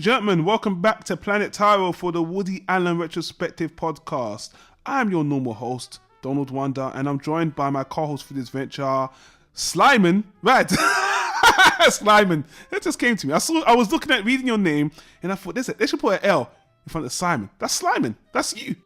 gentlemen, welcome back to Planet Tyro for the Woody Allen retrospective podcast. I am your normal host, Donald Wonder, and I'm joined by my co-host for this venture, Slyman. Right, Slyman. It just came to me. I was looking at reading your name, and I thought they should put an L in front of Simon. That's Slyman. That's you.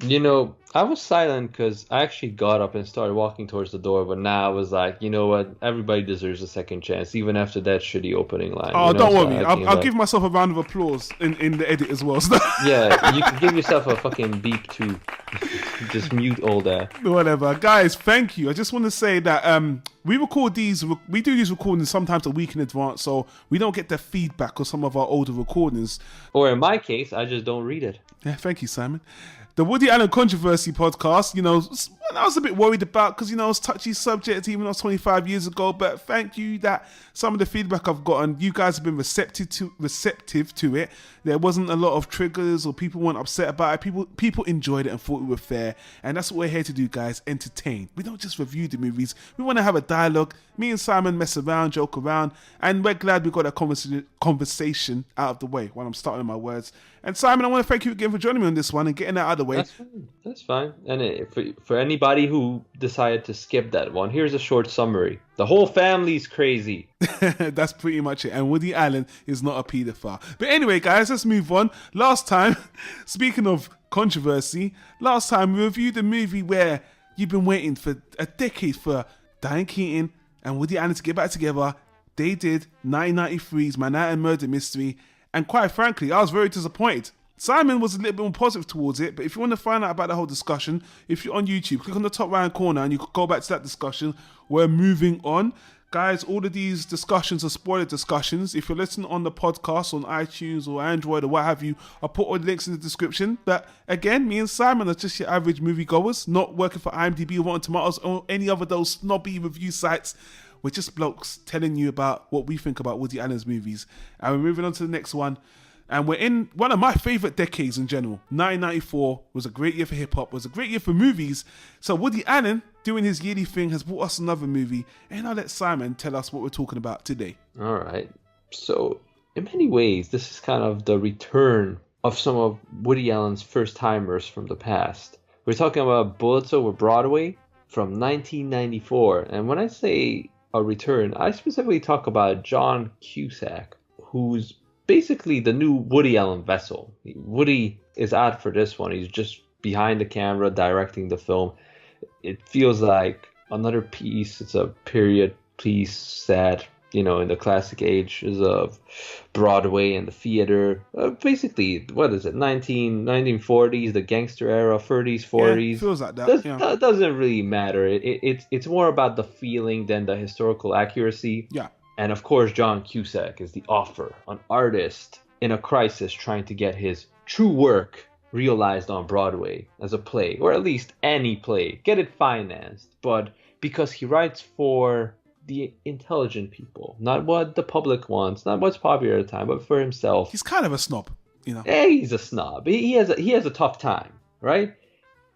You know, I was silent because I actually got up and started walking towards the door, but now I was like, you know what? Everybody deserves a second chance, even after that shitty opening line. Oh, you know? don't So worry. I'll give myself a round of applause in the edit as well. Yeah, you can give yourself a fucking beep too. Just mute all that. Whatever. Guys, thank you. I just want to say that we do these recordings sometimes a week in advance, so we don't get the feedback of some of our older recordings. Or in my case, I just don't read it. Yeah, thank you, Simon. The Woody Allen Controversy podcast, I was a bit worried about because, it's a touchy subject even though it's 25 years ago, but thank you that some of the feedback I've gotten, you guys have been receptive to it. There wasn't a lot of triggers or people weren't upset about it. People enjoyed it and thought we were fair, and that's what we're here to do, guys, entertain. We don't just review the movies. We want to have a dialogue. Me and Simon mess around, joke around, and we're glad we got that conversation out of the way while I'm starting my words. And Simon, I want to thank you again for joining me on this one and getting that out of the way. That's fine. And for anybody who decided to skip that one, here's a short summary. The whole family's crazy. That's pretty much it. And Woody Allen is not a paedophile. But anyway, guys, let's move on. Last time, speaking of controversy, last time we reviewed a movie where you've been waiting for a decade for Diane Keaton and Woody Allen to get back together. They did 1993's Manhattan Murder Mystery. And quite frankly, I was very disappointed. Simon was a little bit more positive towards it, but if you want to find out about the whole discussion, if you're on YouTube, click on the top right corner and you can go back to that discussion. We're moving on. Guys, all of these discussions are spoiler discussions. If you're listening on the podcast on iTunes or Android or what have you, I'll put all the links in the description. But again, me and Simon are just your average moviegoers, not working for IMDb or Rotten Tomatoes or any other those snobby review sites. We're just blokes telling you about what we think about Woody Allen's movies. And we're moving on to the next one. And we're in one of my favourite decades in general. 1994 was a great year for hip-hop, was a great year for movies. So Woody Allen, doing his yearly thing, has brought us another movie. And I'll let Simon tell us what we're talking about today. All right. So, in many ways, this is kind of the return of some of Woody Allen's first-timers from the past. We're talking about Bullets Over Broadway from 1994. And when I say a return, I specifically talk about John Cusack, who's basically the new Woody Allen vessel. Woody is out for this one. He's just behind the camera directing the film. It feels like another piece. It's a period piece set, in the classic ages of Broadway and the theater. Basically, what is it? 1940s, the gangster era, 30s, 40s. Yeah, feels like that. That doesn't really matter. It's more about the feeling than the historical accuracy. Yeah. And of course, John Cusack is the author, an artist in a crisis trying to get his true work realized on Broadway as a play, or at least any play, get it financed. But because he writes for the intelligent people, not what the public wants, not what's popular at the time, but for himself. He's kind of a snob, Yeah, he's a snob. He has a tough time, right?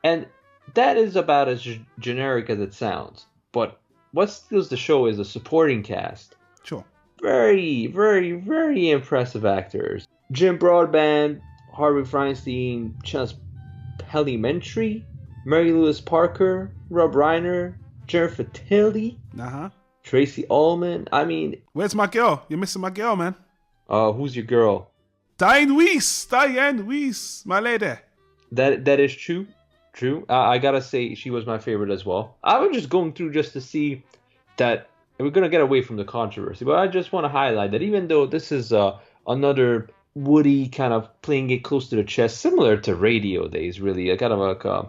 And that is about as generic as it sounds. But what steals the show is the supporting cast. Sure. Very, very, very impressive actors. Jim Broadbent, Harvey Feinstein, Chance Pellimentary, Mary-Louise Parker, Rob Reiner, Jennifer Tilly, Tracy Ullman. I mean... Where's my girl? You're missing my girl, man. Who's your girl? Diane Weiss, my lady. That is true. True. I gotta say, she was my favorite as well. I was just going through just to see that... And we're going to get away from the controversy, but I just want to highlight that even though this is another Woody kind of playing it close to the chest, similar to Radio Days, really, kind of like a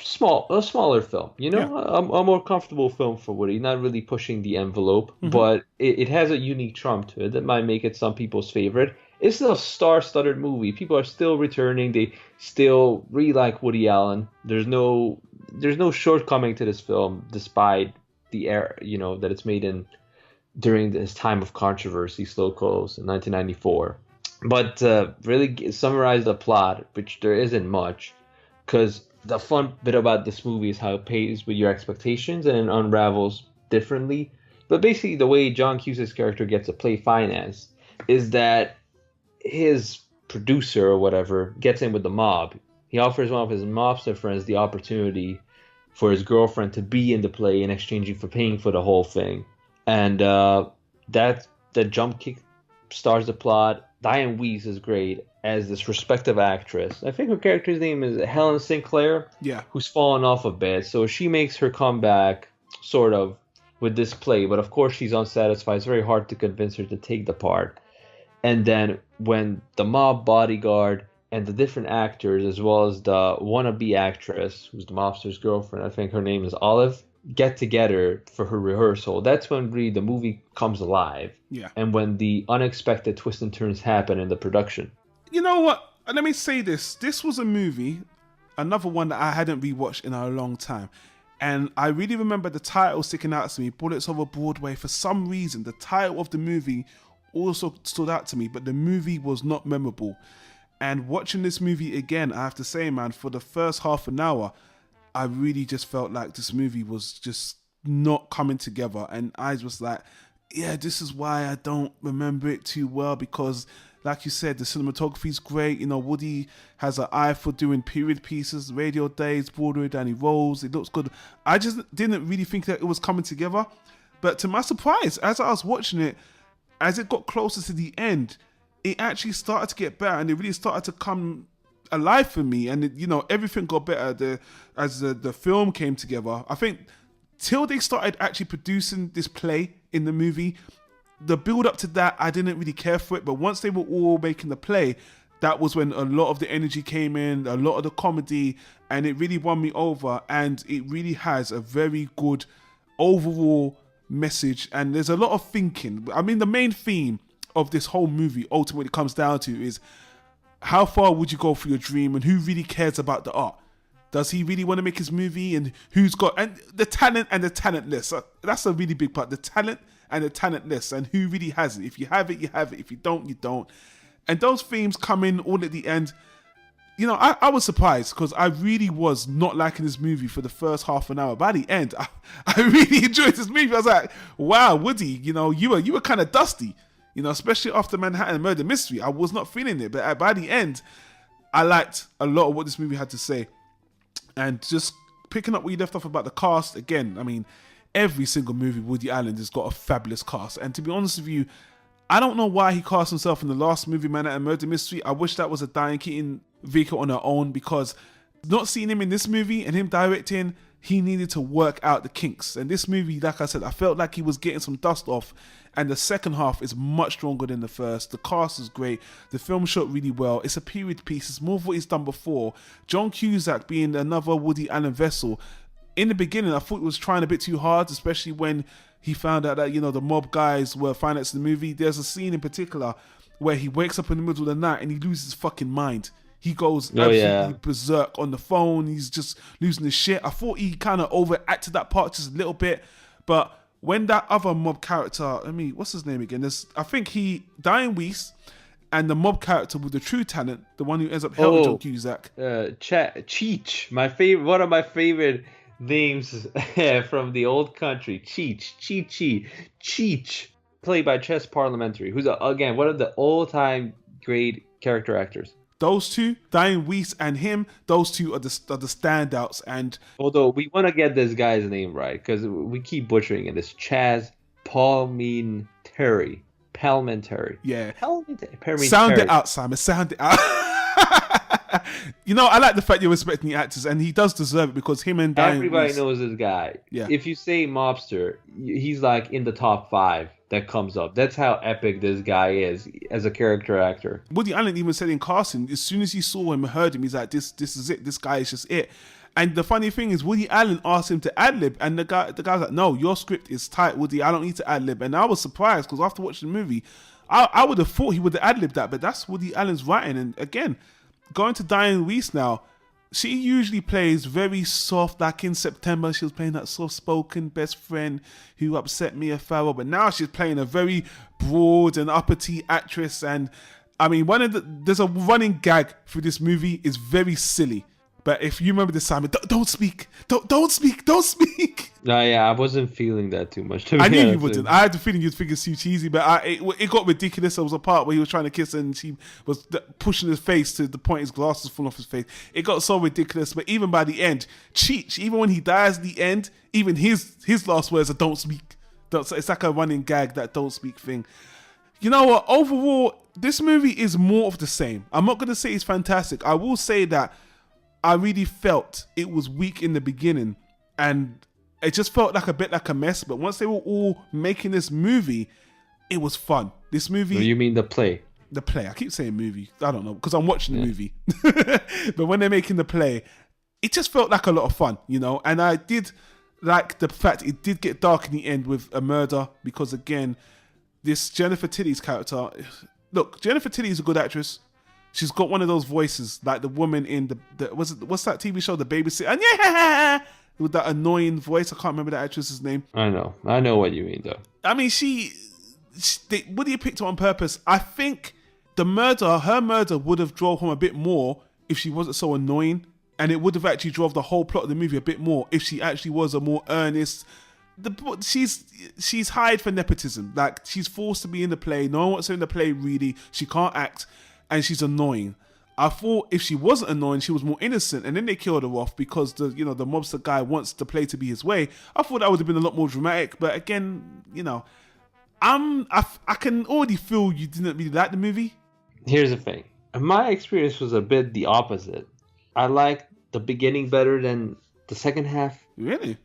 smaller film, a more comfortable film for Woody, not really pushing the envelope, but it has a unique charm to it that might make it some people's favorite. It's still a star-studded movie. People are still returning. They still really like Woody Allen. There's no shortcoming to this film, despite the era, that it's made in during this time of controversy, slow close in 1994. But really summarize the plot, which there isn't much, because the fun bit about this movie is how it pays with your expectations and it unravels differently. But basically, the way John Cusack's character gets a play finance is that his producer or whatever gets in with the mob. He offers one of his mobster friends the opportunity for his girlfriend to be in the play in exchange for paying for the whole thing. And that jump kick starts the plot. Diane Weiss is great as this respective actress. I think her character's name is Helen Sinclair, who's fallen off a bit. So she makes her comeback sort of with this play, but of course she's unsatisfied. It's very hard to convince her to take the part. And then when the mob bodyguard and the different actors, as well as the wannabe actress, who's the mobster's girlfriend, I think her name is Olive, get together for her rehearsal, that's when really the movie comes alive. Yeah. And when the unexpected twists and turns happen in the production. You know what? Let me say this. This was a movie, another one that I hadn't rewatched in a long time. And I really remember the title sticking out to me, Bullets Over Broadway. For some reason, the title of the movie also stood out to me, but the movie was not memorable. And watching this movie again, I have to say, man, for the first half an hour, I really just felt like this movie was just not coming together. And I was like, yeah, this is why I don't remember it too well, because like you said, the cinematography is great. You know, Woody has an eye for doing period pieces, radio days, Broadway, Danny Rolls. It looks good. I just didn't really think that it was coming together. But to my surprise, as I was watching it, as it got closer to the end, it actually started to get better, and it really started to come alive for me. And you know, everything got better as the film came together. I think till they started actually producing this play in the movie, the build up to that, I didn't really care for it. But once they were all making the play, that was when a lot of the energy came in, a lot of the comedy, and it really won me over. And it really has a very good overall message, and there's a lot of thinking. I mean, the main theme of this whole movie ultimately comes down to is how far would you go for your dream, and who really cares about the art? Does he really want to make his movie? And who's got, and the talent and the talentless. That's a really big part. The talent and the talentless, and who really has it. If you have it, you have it. If you don't, you don't. And those themes come in all at the end. You know, I was surprised, because I really was not liking this movie for the first half an hour. By the end, I really enjoyed this movie. I was like, wow, Woody, you know, you were kind of dusty, you know, especially after Manhattan Murder Mystery. I was not feeling it. But by the end, I liked a lot of what this movie had to say. And just picking up where you left off about the cast, again, I mean, every single movie Woody Allen has got a fabulous cast. And to be honest with you, I don't know why he cast himself in the last movie, Manhattan Murder Mystery. I wish that was a Diane Keaton vehicle on her own, because not seeing him in this movie and him directing, he needed to work out the kinks. And this movie, like I said, I felt like he was getting some dust off, and the second half is much stronger than the first. The cast is great. The film shot really well. It's a period piece. It's more of what he's done before. John Cusack being another Woody Allen vessel. In the beginning, I thought he was trying a bit too hard, especially when he found out that, you know, the mob guys were financing the movie. There's a scene in particular where he wakes up in the middle of the night and he loses his fucking mind. He goes absolutely berserk on the phone. He's just losing his shit. I thought he kind of overacted that part just a little bit. But when that other mob character, I mean, what's his name again? I think Diane Weiss, and the mob character with the true talent, the one who ends up helping John Cusack. Cheech, one of my favorite names from the old country. Cheech, played by Chess Parliamentary, who's again one of the all-time great character actors. Those two, Diane Weiss and him, those two are the standouts. And although we want to get this guy's name right, because we keep butchering it. It's Chaz Palminteri. Yeah. Palminteri. Sound it out, Simon. Sound it out. You know, I like the fact you're respecting the actors, and he does deserve it, because him and Diane everybody Weiss, knows this guy. Yeah. If you say mobster, he's like in the top 5 that comes up. That's how epic this guy is as a character actor. Woody Allen even said in casting, as soon as he saw him and heard him, he's like, this is it. This guy is just it. And the funny thing is, Woody Allen asked him to ad-lib, and the guy's like, no, your script is tight, Woody. I don't need to ad-lib. And I was surprised, because after watching the movie, I would have thought he would have ad-libbed that, but that's Woody Allen's writing. And again, going to Diane Weiss now, she usually plays very soft. Like in September, she was playing that soft-spoken best friend who upset Mia Farrow. But now she's playing a very broad and uppity actress. And I mean, there's a running gag through this movie is very silly. But if you remember the Simon, don't speak, don't speak. No, yeah, I wasn't feeling that too much. I knew you wouldn't. I had the feeling you'd think it's too cheesy, but it got ridiculous. There was a part where he was trying to kiss her and she was pushing his face to the point his glasses fall off his face. It got so ridiculous, but even by the end, Cheech, even when he dies at the end, even his last words are "don't speak." It's like a running gag, that "don't speak" thing. You know what? Overall, this movie is more of the same. I'm not going to say it's fantastic. I will say that I really felt it was weak in the beginning and it just felt like a bit like a mess. But once they were all making this movie, it was fun. This movie... You mean the play? The play. I keep saying movie. I don't know, because I'm watching the movie. But when they're making the play, it just felt like a lot of fun, you know? And I did like the fact it did get dark in the end with a murder because, again, this Jennifer Tilly's character... Look, Jennifer Tilly is a good actress. She's got one of those voices, like the woman in what's that TV show, The Babysitter? And yeah, with that annoying voice. I can't remember that actress's name. I know what you mean, though. I mean, Woody picked her on purpose. I think her murder would have drove home a bit more if she wasn't so annoying, and it would have actually drove the whole plot of the movie a bit more if she actually was a more earnest. She's hired for nepotism. Like, she's forced to be in the play. No one wants her in the play, really. She can't act, and she's annoying. I thought if she wasn't annoying, she was more innocent, and then they killed her off because the mobster guy wants the play to be his way. I thought that would have been a lot more dramatic. But again, I can already feel you didn't really like the movie. Here's the thing. My experience was a bit the opposite. I liked the beginning better than the second half. Really?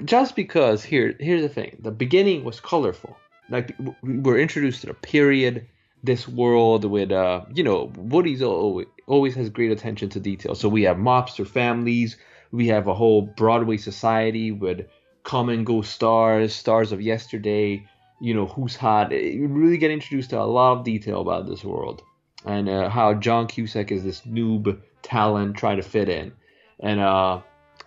Just because here's the thing. The beginning was colorful. Like, we were introduced to the period, this world with Woody's always has great attention to detail. So we have mobster families, we have a whole Broadway society with come and go stars of yesterday, who's hot. You really get introduced to a lot of detail about this world and how John Cusack is this noob talent trying to fit in. And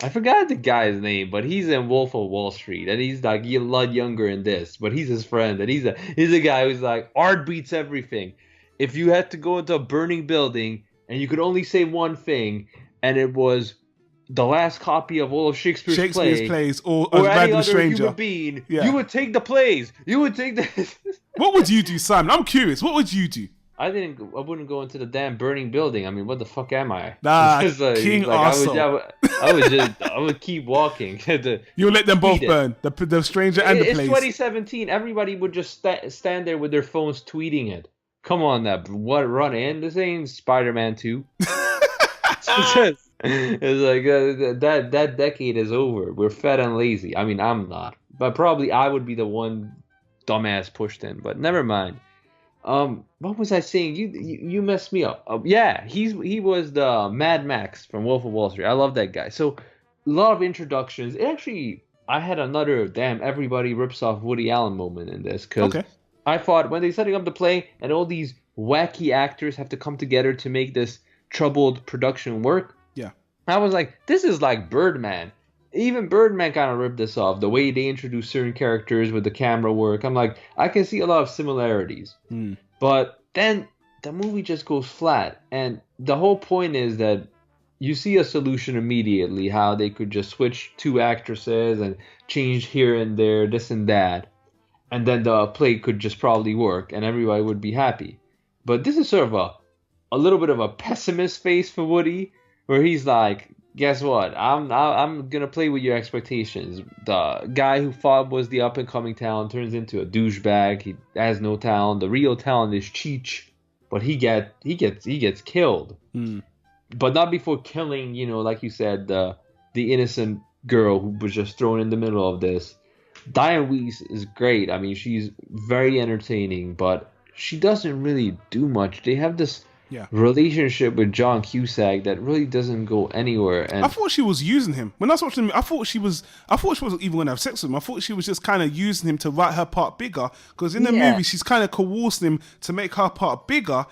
I forgot the guy's name, but he's in Wolf of Wall Street, and he's like a lot younger in this, but he's his friend, and he's a guy who's like, art beats everything. If you had to go into a burning building and you could only say one thing, and it was the last copy of all of Shakespeare's plays, or any other stranger. Human being, you would take the plays. You would take the. What would you do, Simon? I'm curious. What would you do? I wouldn't go into the damn burning building. I mean, what the fuck am I? Nah, King Arthur. I would keep walking. You'll let them both burn, the stranger and the place. It's 2017. Everybody would just stand there with their phones tweeting it. Come on, run in. This ain't Spider-Man 2. It's like that decade is over. We're fat and lazy. I mean, I'm not, but probably I would be the one dumbass pushed in. But never mind. What was I saying? You messed me up. Yeah, he was the Mad Max from Wolf of Wall Street. I love that guy. So a lot of introductions. I had another damn everybody rips off Woody Allen moment in this because I thought when they're setting up the play and all these wacky actors have to come together to make this troubled production work. Yeah, I was like, this is like Birdman. Even Birdman kind of ripped this off. The way they introduce certain characters with the camera work. I'm like, I can see a lot of similarities. But then the movie just goes flat. And the whole point is that you see a solution immediately, how they could just switch two actresses and change here and there, this and that. And then the play could just probably work and everybody would be happy. But this is sort of a little bit of a pessimist face for Woody, where he's like, guess what? I'm gonna play with your expectations. The guy who thought was the up and coming talent turns into a douchebag. He has no talent. The real talent is Cheech, but he gets killed. But not before killing, like you said, the innocent girl who was just thrown in the middle of this. Diane Weiss is great. I mean, she's very entertaining, but she doesn't really do much. They have this relationship with John Cusack that really doesn't go anywhere. And I thought she was using him. When I was watching him, I thought she wasn't even going to have sex with him. I thought she was just kind of using him to write her part bigger. Because in the movie, she's kind of coercing him to make her part bigger.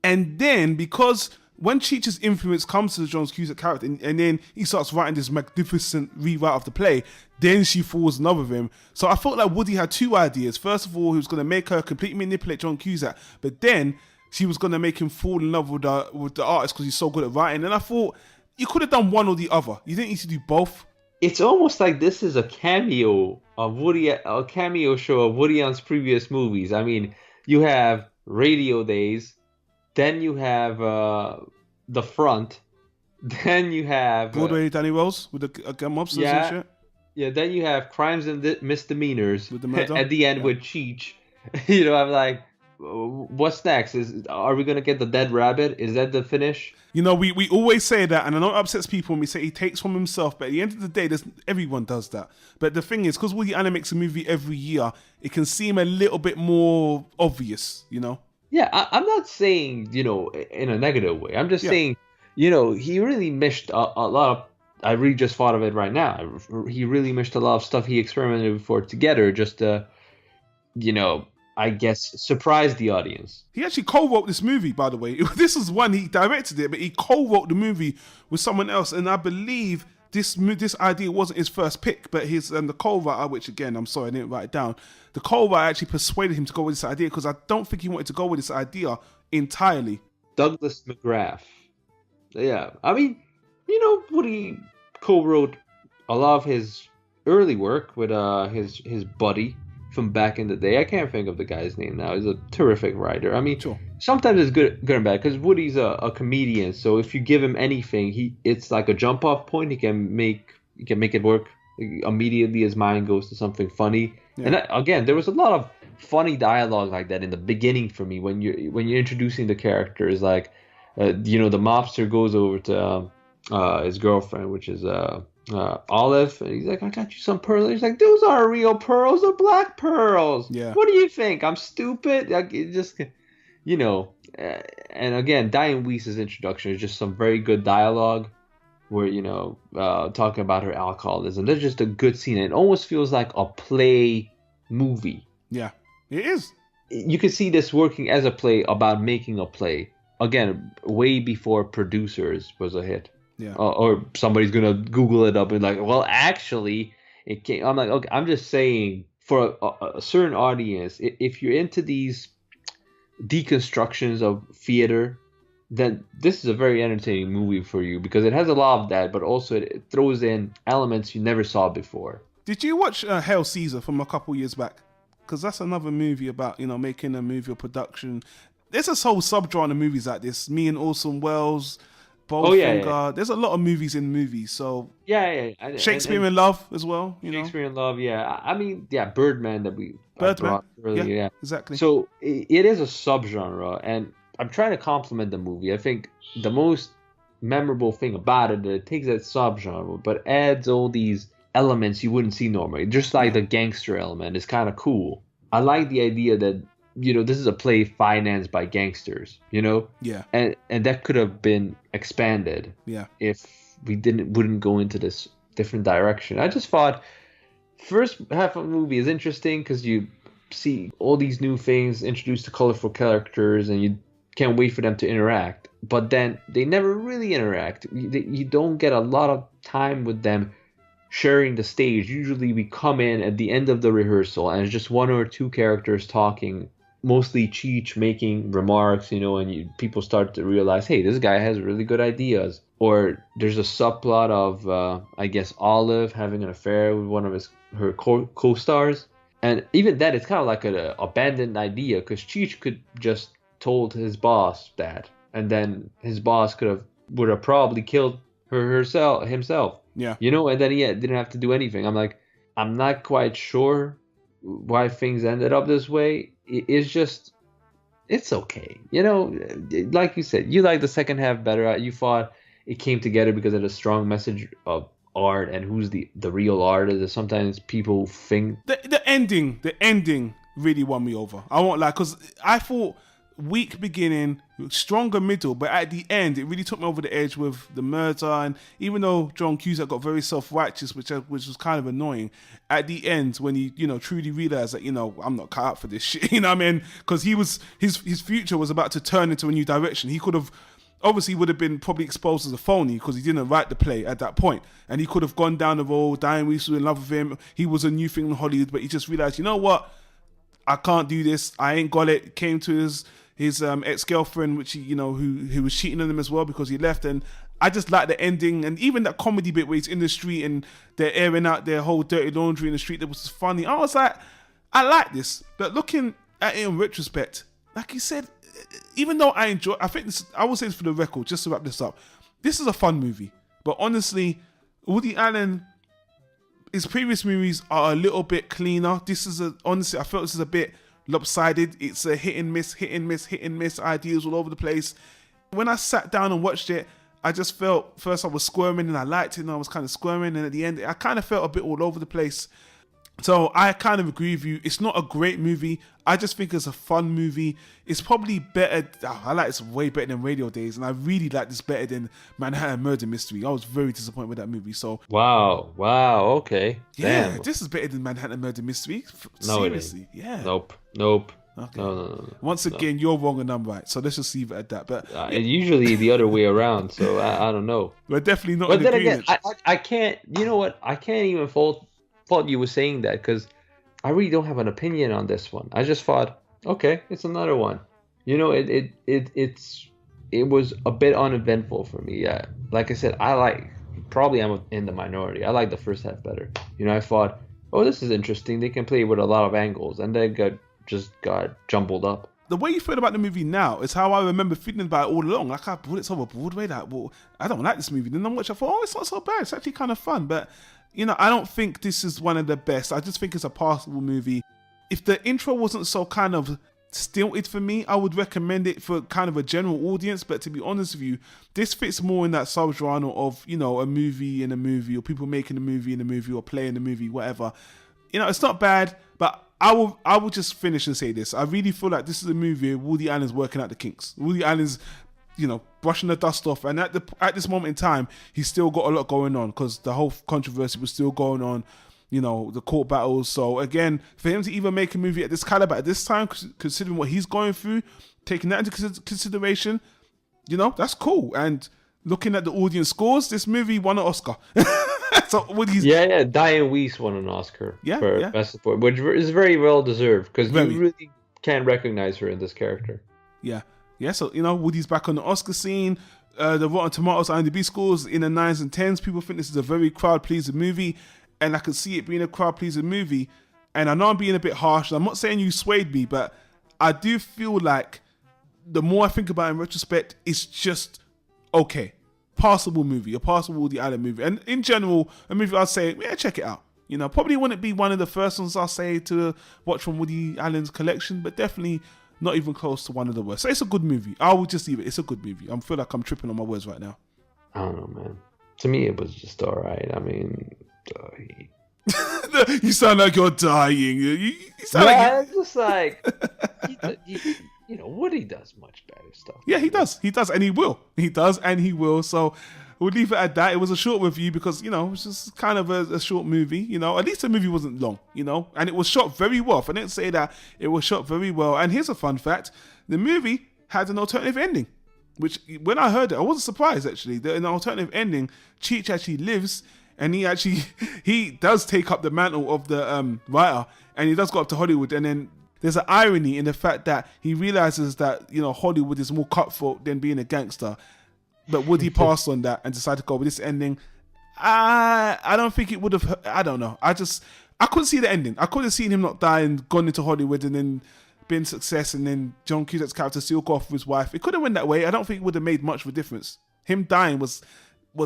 And then, because when Cheech's influence comes to the John Cusack character, and then he starts writing this magnificent rewrite of the play, then she falls in love with him. So I felt like Woody had two ideas. First of all, he was going to make her completely manipulate John Cusack. But then she was going to make him fall in love with the artist because he's so good at writing. And I thought, you could have done one or the other. You didn't need to do both. It's almost like this is a cameo show of Woody Allen's previous movies. I mean, you have Radio Days, then you have The Front, then you have Broadway Danny Rose with the mobsters and shit. Yeah, then you have Crimes and Misdemeanors With the murder. at the end with Cheech. You know, I'm like, what's next? Are we gonna get the dead rabbit? Is that the finish? You know, we always say that, and I know it upsets people when we say he takes from himself, but at the end of the day, everyone does that. But the thing is, because Woody Allen makes a movie every year, it can seem a little bit more obvious, you know? Yeah, I'm not saying, you know, in a negative way. I'm just saying, you know, he really missed a lot of, I really just thought of it right now. He really missed a lot of stuff he experimented before together just to, you know, I guess, surprise the audience. He actually co-wrote this movie, by the way. This is one, he directed it, but he co-wrote the movie with someone else, and I believe this idea wasn't his first pick, but the co-writer, which again, I'm sorry, I didn't write it down, the co-writer actually persuaded him to go with this idea, because I don't think he wanted to go with this idea entirely. Douglas McGrath. Yeah, I mean, you know, Woody co-wrote a lot of his early work with his buddy from back in the day. I can't think of the guy's name now. He's a terrific writer. I mean, sure. Sometimes it's good and bad, because Woody's a comedian. So if you give him anything, it's like a jump off point. He can make it work immediately. His mind goes to something funny. Yeah. And again, there was a lot of funny dialogue like that in the beginning for me when you're introducing the characters. Like, you know, the mobster goes over to his girlfriend, which is Olive, and he's like, I got you some pearls. He's like, those aren't real pearls, they're black pearls. Yeah. What do you think? I'm stupid? Like, it just, you know. And again, Diane Weiss's introduction is just some very good dialogue where, you know, talking about her alcoholism. There's just a good scene. It almost feels like a play movie. Yeah, it is. You can see this working as a play about making a play. Again, way before Producers was a hit. Yeah. Or somebody's gonna Google it up and like, well, actually, it came. I'm like, okay, I'm just saying for a certain audience, if you're into these deconstructions of theater, then this is a very entertaining movie for you, because it has a lot of that, but also it throws in elements you never saw before. Did you watch Hail Caesar from a couple years back? Because that's another movie about, you know, making a movie or production. There's this whole subgenre of movies like this. Me and Orson Welles. Yeah. There's a lot of movies in movies, so Shakespeare in Love as well. You Shakespeare in Love, yeah. I mean, yeah, Birdman that we brought earlier, yeah, exactly. So it is a subgenre, and I'm trying to compliment the movie. I think the most memorable thing about it, that it takes that subgenre but adds all these elements you wouldn't see normally. Just like the gangster element is kind of cool. I like the idea that, you know, this is a play financed by gangsters, you know? Yeah. And that could have been expanded. Yeah. If we wouldn't go into this different direction. I just thought first half of the movie is interesting because you see all these new things, introduced to colorful characters, and you can't wait for them to interact. But then they never really interact. You don't get a lot of time with them sharing the stage. Usually we come in at the end of the rehearsal and it's just one or two characters talking, mostly Cheech making remarks, you know, and people start to realize, hey, this guy has really good ideas. Or there's a subplot of, I guess, Olive having an affair with one of her co-stars. And even that, it's kind of like an abandoned idea, because Cheech could just told his boss that, and then his boss would have probably killed himself. Yeah. You know, and then he didn't have to do anything. I'm like, I'm not quite sure why things ended up this way. It's just, it's okay. You know, like you said, you like the second half better. You thought it came together because of a strong message of art and who's the real artist. Sometimes people think the ending really won me over. I won't lie, because I thought weak beginning, stronger middle, but at the end it really took me over the edge with the murder. And even though John Cusack got very self-righteous, which was kind of annoying, at the end when he, you know, truly realized that, you know, I'm not cut out for this shit, you know what I mean? Because his future was about to turn into a new direction. He could have obviously would have been probably exposed as a phony because he didn't write the play at that point, and he could have gone down the road. Diane Weisse was in love with him. He was a new thing in Hollywood, but he just realized, you know what, I can't do this. I ain't got it. Came to his ex-girlfriend, which he, you know, who was cheating on him as well, because he left. And I just like the ending, and even that comedy bit where he's in the street and they're airing out their whole dirty laundry in the street. That was funny. I was like, I like this, but looking at it in retrospect, like you said, even though I think this, I will say this for the record, just to wrap this up, this is a fun movie. But honestly, Woody Allen, his previous movies are a little bit cleaner. Honestly, I felt this is a bit lopsided. It's a hit and miss, ideas all over the place. When I sat down and watched it, I just felt, first I was squirming and I liked it and I was kind of squirming, and at the end I kind of felt a bit all over the place. So I kind of agree with you. It's not a great movie. I just think it's a fun movie. It's probably better. I like this way better than Radio Days, and I really like this better than Manhattan Murder Mystery. I was very disappointed with that movie. So wow, okay, yeah, damn. This is better than Manhattan Murder Mystery. No, seriously, yeah. Nope. Okay. No. Once again, you're wrong and I'm right. So let's just leave it at that. But it's usually the other way around. So I don't know. We're definitely not. But in then agreement. again, I can't. You know what? I can't even fault you were saying that, because I really don't have an opinion on this one. I just thought, okay, it's another one. You know, it was a bit uneventful for me. Yeah, like I said, I'm in the minority. I like the first half better. You know, I thought, oh, this is interesting. They can play with a lot of angles, and then got jumbled up. The way you feel about the movie now is how I remember feeling about it all along. Like, I brought it over Broadway. Like, well, I don't like this movie. Then I watched it, I thought, oh, it's not so bad. It's actually kind of fun. But, you know, I don't think this is one of the best. I just think it's a passable movie. If the intro wasn't so kind of stilted for me, I would recommend it for kind of a general audience. But to be honest with you, this fits more in that subgenre of, you know, a movie in a movie, or people making a movie in a movie, or playing a movie, whatever. You know, it's not bad, but I will just finish and say this. I really feel like this is a movie where Woody Allen's working out the kinks. Woody Allen's, you know, brushing the dust off. And at this moment in time, he's still got a lot going on, because the whole controversy was still going on, you know, the court battles. So again, for him to even make a movie at this caliber at this time, considering what he's going through, taking that into consideration, you know, that's cool. And looking at the audience scores, this movie won an Oscar. So Woody's... Yeah, Diane Weiss won an Oscar for Best Support, which is very well deserved, because you really can't recognize her in this character. Yeah. So, you know, Woody's back on the Oscar scene. The Rotten Tomatoes IMDb scores in the 9s and 10s. People think this is a very crowd-pleasing movie, and I could see it being a crowd-pleasing movie. And I know I'm being a bit harsh. I'm not saying you swayed me, but I do feel like the more I think about it in retrospect, it's just okay. Passable movie, a passable Woody Allen movie. And in general, a movie I'd say, yeah, check it out. You know, probably wouldn't be one of the first ones I'll say to watch from Woody Allen's collection, but definitely not even close to one of the worst. So it's a good movie. I will just leave it. It's a good movie. I feel like I'm tripping on my words right now. I don't know, man. To me, it was just all right. I mean, you sound like you're dying. You sound it's just like, you know, Woody does much better stuff. Yeah, he does. He does, and he will. He does, and he will. So we'll leave it at that. It was a short review because, you know, it was just kind of a short movie. You know, at least the movie wasn't long, you know, and it was shot very well. If I didn't say that, it was shot very well. And here's a fun fact. The movie had an alternative ending, which when I heard it, I wasn't surprised, actually. In an alternative ending, Cheech actually lives, and he does take up the mantle of the writer, and he does go up to Hollywood. And then there's an irony in the fact that he realizes that, you know, Hollywood is more cutthroat than being a gangster. But Woody passed on that and decided to go with this ending. I don't think it would have. I don't know. I couldn't see the ending. I could have seen him not die and gone into Hollywood and then been success, and then John Cusack's character still go off with his wife. It could have went that way. I don't think it would have made much of a difference. Him dying was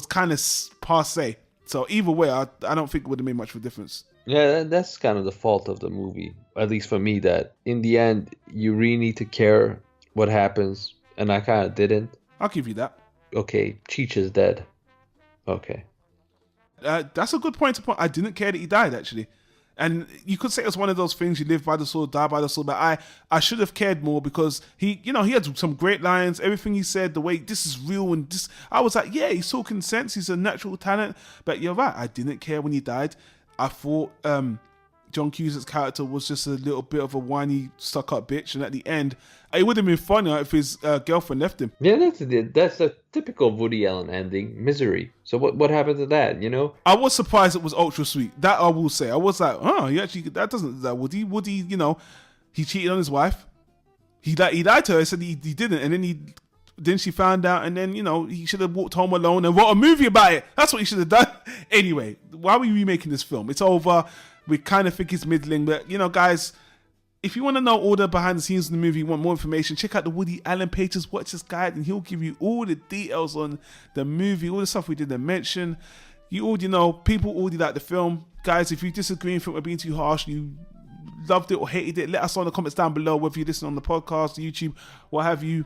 kind of passe. So either way, I don't think it would have made much of a difference. Yeah, that's kind of the fault of the movie, at least for me, that in the end, you really need to care what happens, and I kind of didn't. I'll give you that. Okay, Cheech is dead. Okay. That's a good point to point. I didn't care that he died, actually. And you could say it was one of those things, you live by the sword, die by the sword, but I should have cared more, because he had some great lines, everything he said, the way this is real, and this, I was like, yeah, he's talking sense, he's a natural talent. But you're right, I didn't care when he died. I thought John Cusack's character was just a little bit of a whiny, stuck-up bitch, and at the end, it would have been funnier if his girlfriend left him. Yeah, that's a typical Woody Allen ending, Misery. So what happened to that, you know? I was surprised it was ultra sweet. That I will say. I was like, oh, Woody, you know, he cheated on his wife. He lied to her, said he didn't, and then he Then she found out, and then, you know, he should have walked home alone and wrote a movie about it. That's what he should have done. Anyway, why are we remaking this film? It's over. We kind of think it's middling, but, you know, guys, if you want to know all the behind the scenes of the movie, want more information, check out the Woody Allen pages, watch this guide, and he'll give you all the details on the movie, all the stuff we didn't mention. You already know, people already like the film. Guys, if you disagree and think we're being too harsh, you loved it or hated it, let us know in the comments down below, whether you listen on the podcast, YouTube, what have you.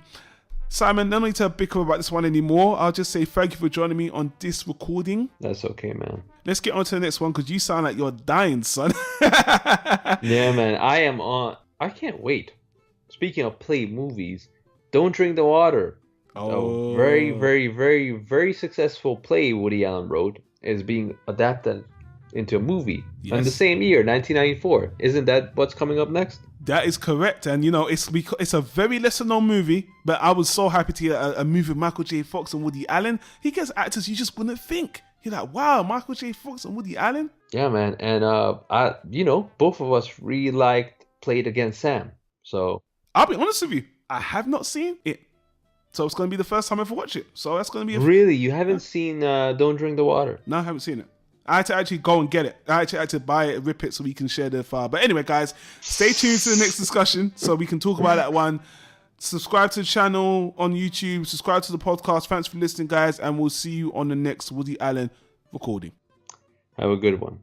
Simon, no need to bicker about this one anymore. I'll just say thank you for joining me on this recording. That's okay, man. Let's get on to the next one, because you sound like you're dying, son. Yeah, man. I am on. I can't wait. Speaking of play movies, Don't Drink the Water. Oh. A very, very, very, very successful play Woody Allen wrote is being adapted into a movie in the same year, 1994. Isn't that what's coming up next? That is correct, and you know it's a very lesser known movie, but I was so happy to get a movie with Michael J. Fox and Woody Allen. He gets actors you just wouldn't think. You're like, wow, Michael J. Fox and Woody Allen. Yeah, man, and both of us really liked Played Against Sam. So I'll be honest with you, I have not seen it, so it's going to be the first time I ever watch it. So that's going to be really, you haven't seen Don't Drink the Water? No, I haven't seen it. I had to actually go and get it. I actually had to buy it, rip it, so we can share the file. But anyway, guys, stay tuned to the next discussion so we can talk about that one. Subscribe to the channel on YouTube. Subscribe to the podcast. Thanks for listening, guys. And we'll see you on the next Woody Allen recording. Have a good one.